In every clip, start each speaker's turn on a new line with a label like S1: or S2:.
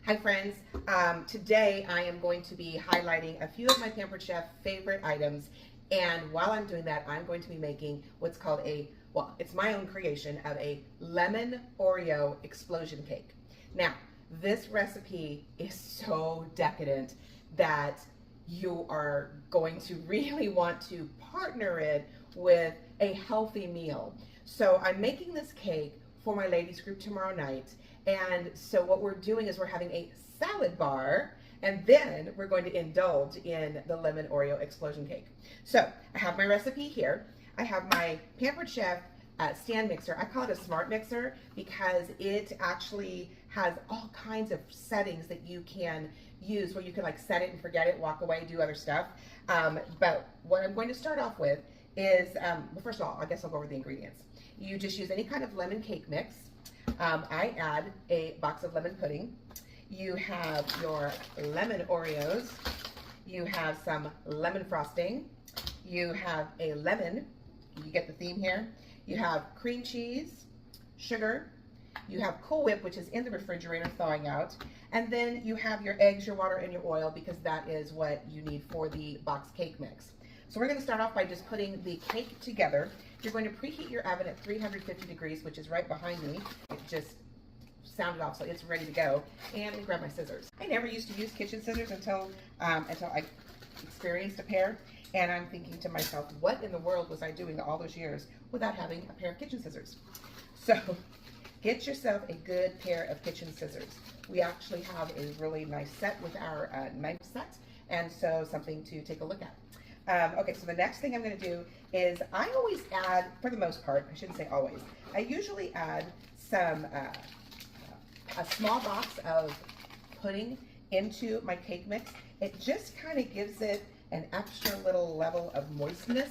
S1: Hi friends, today I am going to be highlighting a few of my Pampered Chef favorite items, and while I'm doing that I'm going to be making what's called it's my own creation of a lemon Oreo explosion cake. Now this recipe is so decadent that you are going to really want to partner it with a healthy meal. So I'm making this cake for my ladies group tomorrow night. And so what we're doing is we're having a salad bar, and then we're going to indulge in the lemon Oreo explosion cake. So I have my recipe here. I have my Pampered Chef stand mixer. I call it a smart mixer because it actually has all kinds of settings that you can use where you can like set it and forget it, walk away, do other stuff. But what I'm going to start off with is, well, first of all, I guess I'll go over the ingredients. You just use any kind of lemon cake mix. I add a box of lemon pudding. You have your lemon Oreos. You have some lemon frosting. You have a lemon. You get the theme here. You have cream cheese, sugar. You have Cool Whip, which is in the refrigerator thawing out. And then you have your eggs, your water, and your oil because that is what you need for the box cake mix. So we're going to start off by just putting the cake together. You're going to preheat your oven at 350 degrees, which is right behind me. It just sounded off, so it's ready to go. And let me grab my scissors. I never used to use kitchen scissors until I experienced a pair. And I'm thinking to myself, what in the world was I doing all those years without having a pair of kitchen scissors? So get yourself a good pair of kitchen scissors. We actually have a really nice set with our knife set, and so something to take a look at. Okay, so the next thing I'm going to do is I always add, for the most part, I shouldn't say always, I usually add some, a small box of pudding into my cake mix. It just kind of gives it an extra little level of moistness.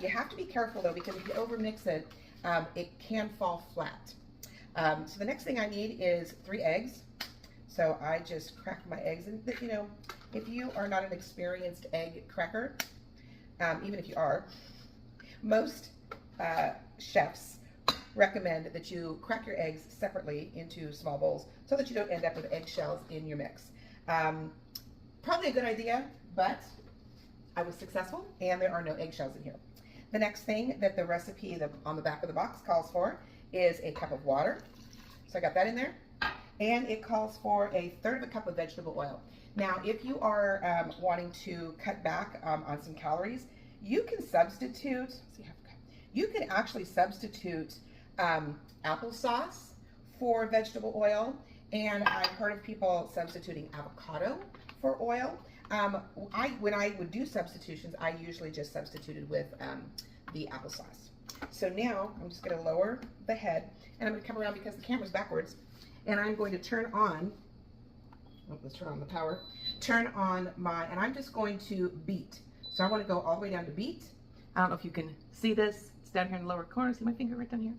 S1: You have to be careful though, because if you overmix it, it can fall flat. So the next thing I need is 3 eggs. So I just crack my eggs, and you know, if you are not an experienced egg cracker, even if you are, most chefs recommend that you crack your eggs separately into small bowls so that you don't end up with eggshells in your mix. Probably a good idea, but I was successful and there are no eggshells in here. The next thing that the recipe on the back of the box calls for is a cup of water. So I got that in there. And it calls for 1/3 of a cup of vegetable oil. Now, if you are wanting to cut back on some calories, you can substitute, you can actually substitute applesauce for vegetable oil, and I've heard of people substituting avocado for oil. When I would do substitutions, I usually just substituted with the applesauce. So now I'm just going to lower the head, and I'm going to come around because the camera's backwards, and I'm going to turn on, let's turn on the power, and I'm just going to beat. So I want to go all the way down to beat. I don't know if you can see this. It's down here in the lower corner. See my finger right down here?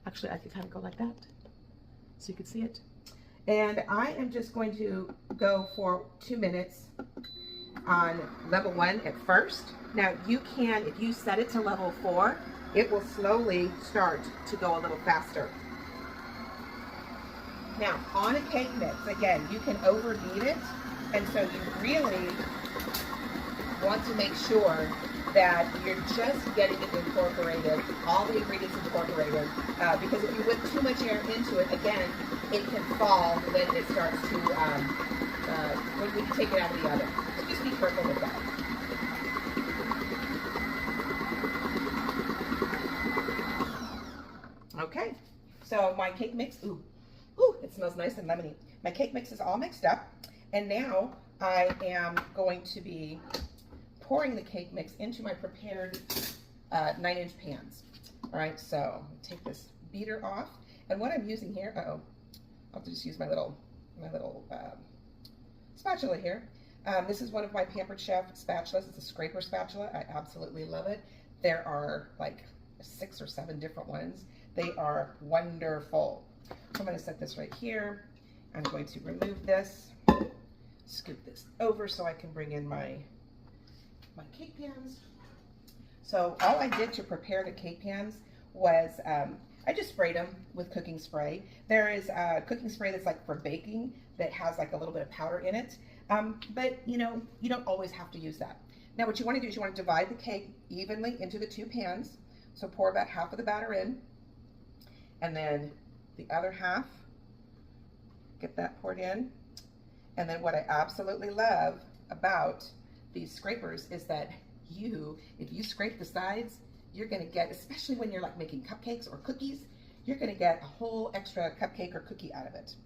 S1: Actually, I could kind of go like that so you can see it. And I am just going to go for 2 minutes on level 1 at first. Now you can, if you set it to level 4, it will slowly start to go a little faster. Now on a cake mix, again, you can overbeat it, and so you really want to make sure that you're just getting it incorporated, all the ingredients incorporated, because if you whip too much air into it, again, it can fall when it starts to, when we take it out of the oven. So just be careful with that. Okay, so my cake mix, ooh, it smells nice and lemony. My cake mix is all mixed up, and now I am going to be pouring the cake mix into my prepared 9-inch pans. All right, so take this beater off, and what I'm using here, I'll have to just use my little spatula here. This is one of my Pampered Chef spatulas. It's a scraper spatula. I absolutely love it. There are like 6 or 7 different ones. They are wonderful. So I'm going to set this right here. I'm going to remove this, scoop this over so I can bring in my cake pans. So all I did to prepare the cake pans was I just sprayed them with cooking spray. There is cooking spray that's like for baking that has like a little bit of powder in it. But you know, you don't always have to use that. Now what you want to do is you want to divide the cake evenly into the two pans. So pour about half of the batter in, and then the other half, get that poured in. And then what I absolutely love about these scrapers is that if you scrape the sides, you're gonna get, especially when you're like making cupcakes or cookies, you're gonna get a whole extra cupcake or cookie out of it.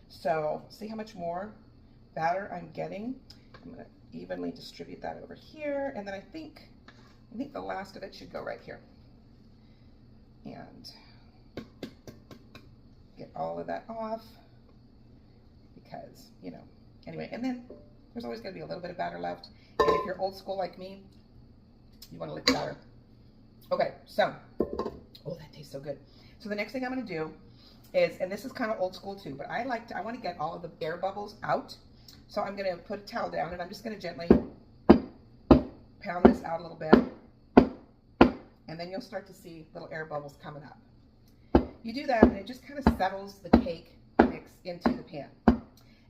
S1: So see how much more batter I'm getting? I'm gonna evenly distribute that over here, and then I think the last of it should go right here. And get all of that off because, you know, anyway, and then there's always gonna be a little bit of batter left. And if you're old school like me, you wanna lick the batter. Okay, so, oh, that tastes so good. So the next thing I'm gonna do is, and this is kind of old school too, but I want to get all of the air bubbles out. So I'm gonna put a towel down and I'm just gonna gently pound this out a little bit. And then you'll start to see little air bubbles coming up. You do that and it just kind of settles the cake mix into the pan.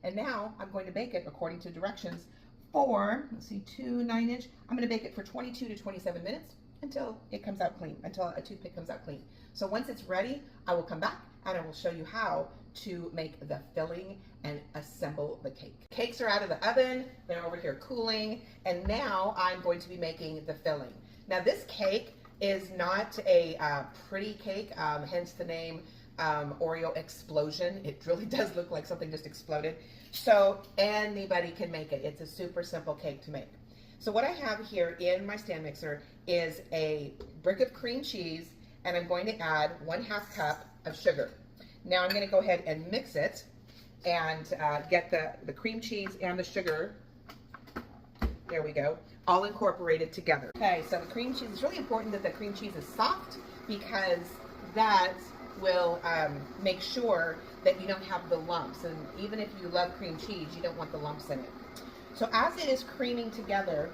S1: And now I'm going to bake it according to directions for, let's see, 2 9-inch. I'm gonna bake it for 22 to 27 minutes until it comes out clean, until a toothpick comes out clean. So once it's ready, I will come back and I will show you how to make the filling and assemble the cake. Cakes are out of the oven, they're over here cooling, and now I'm going to be making the filling. Now this cake is not a pretty cake, hence the name Oreo Explosion. It really does look like something just exploded. So anybody can make it. It's a super simple cake to make. So what I have here in my stand mixer is a brick of cream cheese, and I'm going to add 1/2 cup of sugar. Now I'm going to go ahead and mix it and get the cream cheese and the sugar, there we go, all incorporated together. Okay, so the cream cheese, it's really important that the cream cheese is soft because that will make sure that you don't have the lumps. And even if you love cream cheese, you don't want the lumps in it. So as it is creaming together,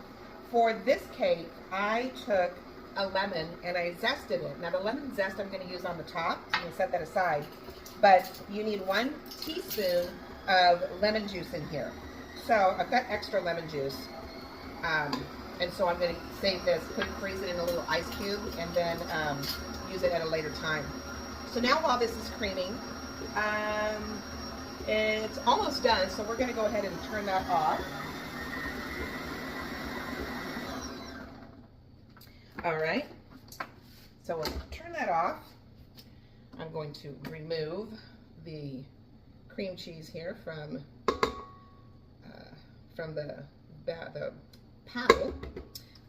S1: for this cake, I took a lemon and I zested it. Now the lemon zest I'm going to use on the top, so I'm going to set that aside. But you need 1 teaspoon of lemon juice in here. So I've got extra lemon juice. And so I'm going to save this, freeze it in a little ice cube, and then use it at a later time. So now while this is creaming, it's almost done, so we're going to go ahead and turn that off. All right, so we'll turn that off. I'm going to remove the cream cheese here from the paddle.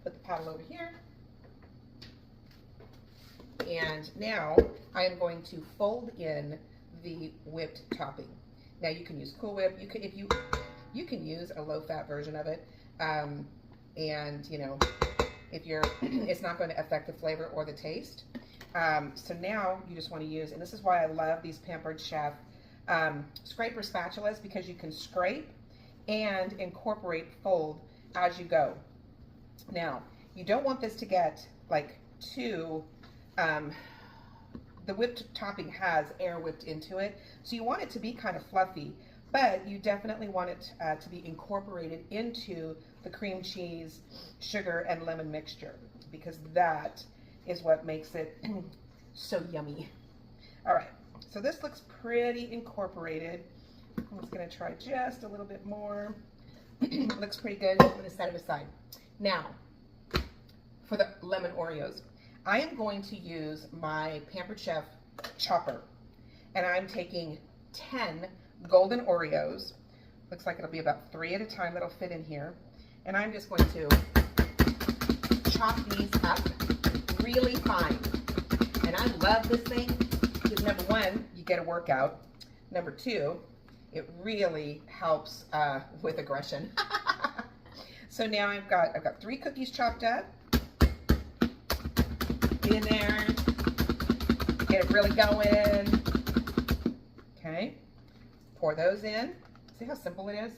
S1: Put the paddle over here. And now I am going to fold in the whipped topping. Now you can use Cool Whip. You can use a low-fat version of it, and you know, if you're, it's not going to affect the flavor or the taste. So now you just want to use, and this is why I love these Pampered Chef scraper spatulas, because you can scrape and incorporate, fold as you go. Now, you don't want this to get like too, the whipped topping has air whipped into it, so you want it to be kind of fluffy, but you definitely want it to be incorporated into the cream cheese, sugar, and lemon mixture, because that is what makes it so yummy. All right, so this looks pretty incorporated. I'm just gonna try just a little bit more. Looks pretty good. I'm gonna set it aside. Now, for the lemon Oreos, I am going to use my Pampered Chef chopper, and I'm taking 10 golden Oreos. Looks like it'll be about 3 at a time that'll fit in here. And I'm just going to chop these up really fine. And I love this thing because number 1, you get a workout. Number 2, it really helps with aggression. So now I've got 3 cookies chopped up. Get in there, get it really going. Okay, pour those in. See how simple it is?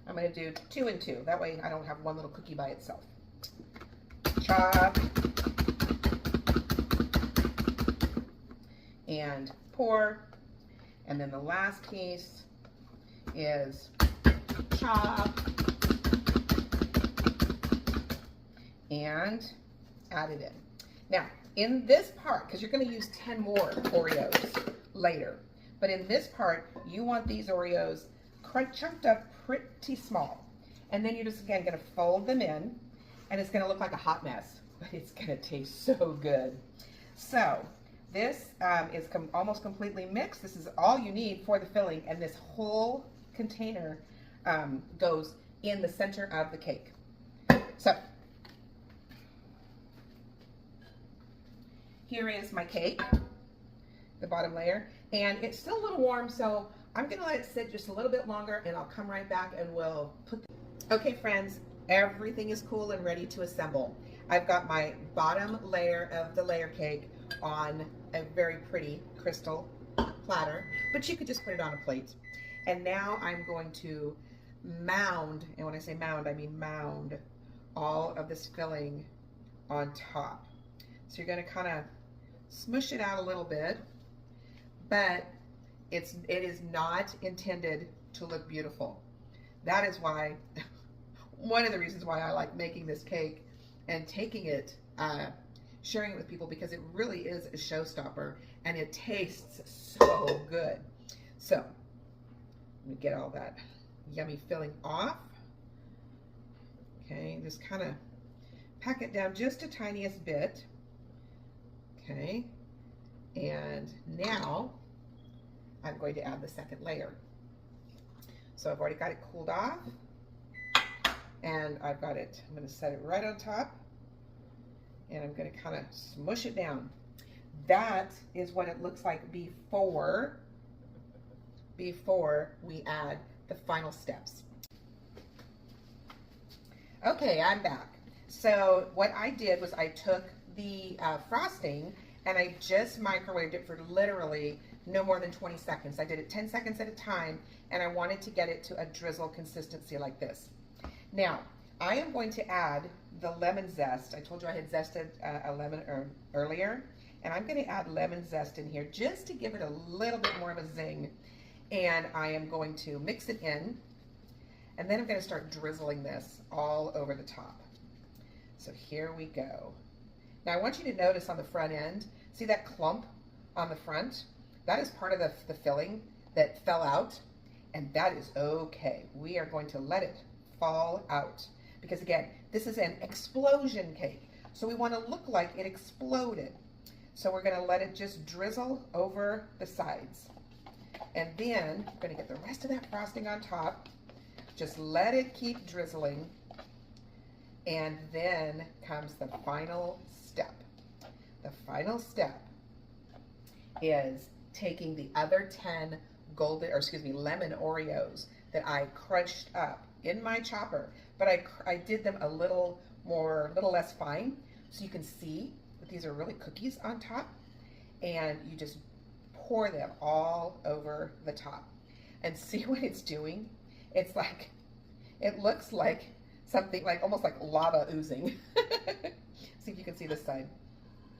S1: I'm going to do 2 and 2. That way I don't have one little cookie by itself. Chop. and pour. And then the last piece is chop and add it in. Now, in this part, because you're going to use 10 more Oreos later, but in this part, you want these Oreos chunked up pretty small. And then you're just, again, going to fold them in, and it's going to look like a hot mess, but it's going to taste so good. So this is almost completely mixed. This is all you need for the filling, and this whole container goes in the center of the cake. So here is my cake, the bottom layer, and it's still a little warm, so I'm going to let it sit just a little bit longer, and I'll come right back and we'll put Okay, friends, everything is cool and ready to assemble. I've got my bottom layer of the layer cake on a very pretty crystal platter, but you could just put it on a plate. And now I'm going to mound, and when I say mound, I mean mound all of this filling on top. So you're going to kind of smush it out a little bit, but it is not intended to look beautiful. That is why, one of the reasons why I like making this cake and taking it, sharing it with people, because it really is a showstopper and it tastes so good. So, let me get all that yummy filling off. Okay, just kind of pack it down just a tiniest bit. Okay, and now I'm going to add the second layer. So I've already got it cooled off, and I've got it, I'm going to set it right on top, and I'm going to kind of smush it down. That is what it looks like before we add the final steps. Okay, I'm back. So what I did was I took the frosting and I just microwaved it for literally no more than 20 seconds. I did it 10 seconds at a time, and I wanted to get it to a drizzle consistency like this. Now, I am going to add the lemon zest. I told you I had zested a lemon earlier, and I'm going to add lemon zest in here just to give it a little bit more of a zing. And I am going to mix it in, and then I'm going to start drizzling this all over the top. So here we go. Now I want you to notice on the front end, see that clump on the front? That is part of the filling that fell out, and that is okay. We are going to let it fall out, because again, this is an explosion cake, so we want to look like it exploded. So we're going to let it just drizzle over the sides, and then we're going to get the rest of that frosting on top. Just let it keep drizzling, and then comes the final step. The final step is taking the other 10 lemon Oreos that I crunched up in my chopper, but I did them a little less fine, so you can see that these are really cookies on top, and you just pour them all over the top. And see what it's doing? It's like, it looks like something like, almost like lava oozing. See if you can see this side.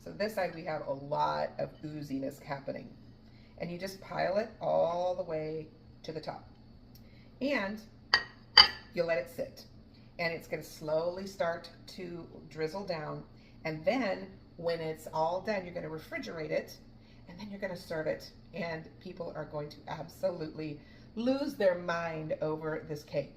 S1: So this side we have a lot of ooziness happening. And you just pile it all the way to the top. And you let it sit. And it's going to slowly start to drizzle down. And then when it's all done, you're going to refrigerate it, and then you're going to serve it. And people are going to absolutely lose their mind over this cake.